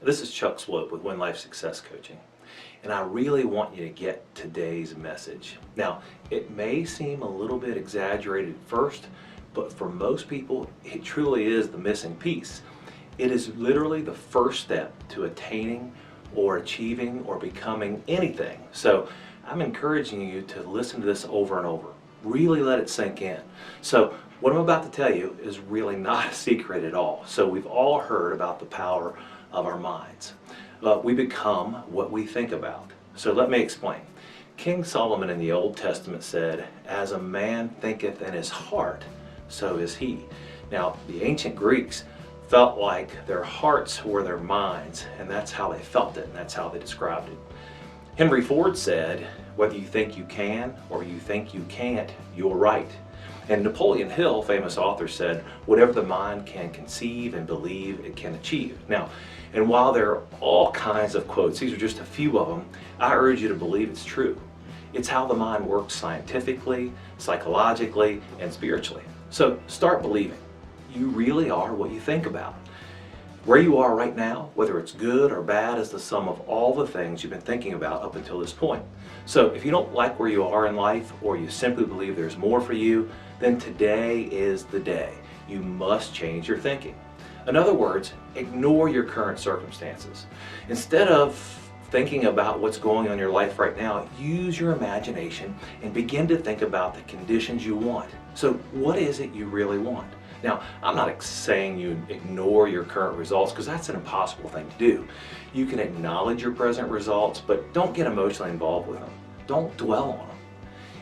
This is Chuck Swope with Win Life Success Coaching, and I really want you to get today's message. Now, it may seem a little bit exaggerated at first, but for most people, it truly is the missing piece. It is literally the first step to attaining or achieving or becoming anything. So I'm encouraging you to listen to this over and over. Really let it sink in. So what I'm about to tell you is really not a secret at all. So we've all heard about the power of our minds. We become what we think about. So let me explain. King Solomon in the Old Testament said, "As a man thinketh in his heart, so is he." Now, the ancient Greeks felt like their hearts were their minds, and that's how they felt it, and that's how they described it. Henry Ford said, "Whether you think you can or you think you can't, you're right." And Napoleon Hill, famous author, said, "Whatever the mind can conceive and believe, it can achieve." Now, and while there are all kinds of quotes, these are just a few of them, I urge you to believe it's true. It's how the mind works scientifically, psychologically, and spiritually. So start believing. You really are what you think about. Where you are right now, whether it's good or bad, is the sum of all the things you've been thinking about up until this point. So if you don't like where you are in life, or you simply believe there's more for you, then today is the day. You must change your thinking. In other words, ignore your current circumstances. Instead of thinking about what's going on in your life right now, use your imagination and begin to think about the conditions you want. So what is it you really want? Now, I'm not saying you ignore your current results, because that's an impossible thing to do. You can acknowledge your present results, but don't get emotionally involved with them. Don't dwell on them.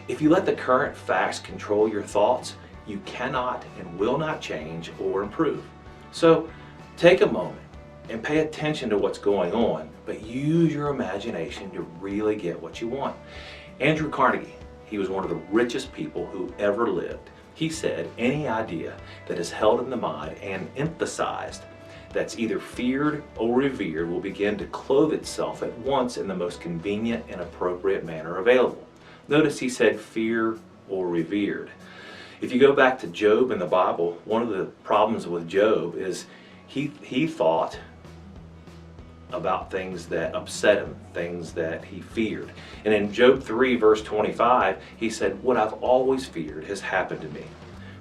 If you let the current facts control your thoughts, you cannot and will not change or improve. So take a moment and pay attention to what's going on, but use your imagination to really get what you want. Andrew Carnegie, he was one of the richest people who ever lived. He said, "Any idea that is held in the mind and emphasized, that's either feared or revered, will begin to clothe itself at once in the most convenient and appropriate manner available." Notice he said fear or revered. If you go back to Job in the Bible, one of the problems with Job is he thought about things that upset him, things that he feared. And in Job 3 verse 25, he said, "What I've always feared has happened to me.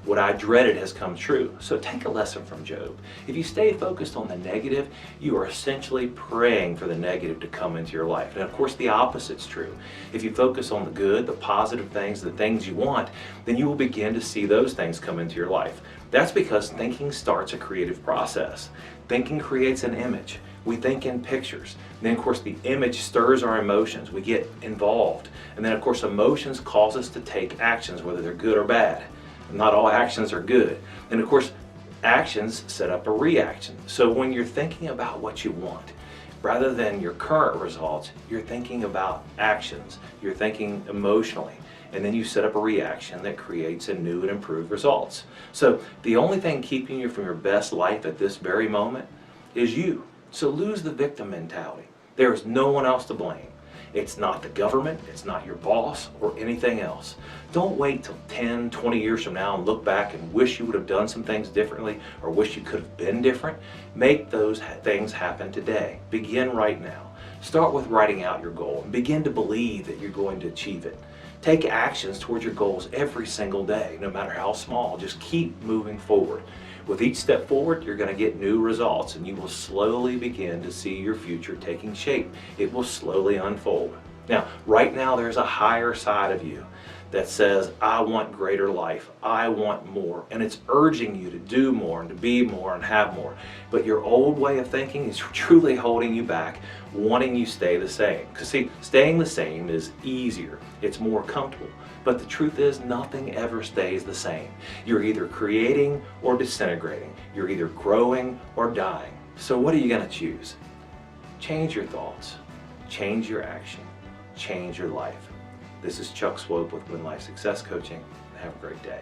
What I dreaded has come true." So take a lesson from Job. If you stay focused on the negative, you are essentially praying for the negative to come into your life. And of course the opposite's true. If you focus on the good, the positive things, the things you want, then you will begin to see those things come into your life. That's because thinking starts a creative process. Thinking creates an image. We think in pictures. And then of course the image stirs our emotions. We get involved. And then of course emotions cause us to take actions, whether they're good or bad. Not all actions are good. And of course, actions set up a reaction. So when you're thinking about what you want, rather than your current results, you're thinking about actions. You're thinking emotionally. And then you set up a reaction that creates a new and improved results. So the only thing keeping you from your best life at this very moment is you. So lose the victim mentality. There is no one else to blame. It's not the government, it's not your boss, or anything else. Don't wait till 10, 20 years from now and look back and wish you would have done some things differently, or wish you could have been different. Make those things happen today. Begin right now. Start with writing out your goal and begin to believe that you're going to achieve it. Take actions towards your goals every single day, no matter how small. Just keep moving forward. With each step forward, you're going to get new results, and you will slowly begin to see your future taking shape. It will slowly unfold. Now, right now, there's a higher side of you that says, "I want greater life. I want more." And it's urging you to do more and to be more and have more. But your old way of thinking is truly holding you back, wanting you to stay the same. Because see, staying the same is easier. It's more comfortable. But the truth is, nothing ever stays the same. You're either creating or disintegrating. You're either growing or dying. So what are you going to choose? Change your thoughts. Change your action. Change your life. This is Chuck Swope with Win Life Success Coaching. Have a great day.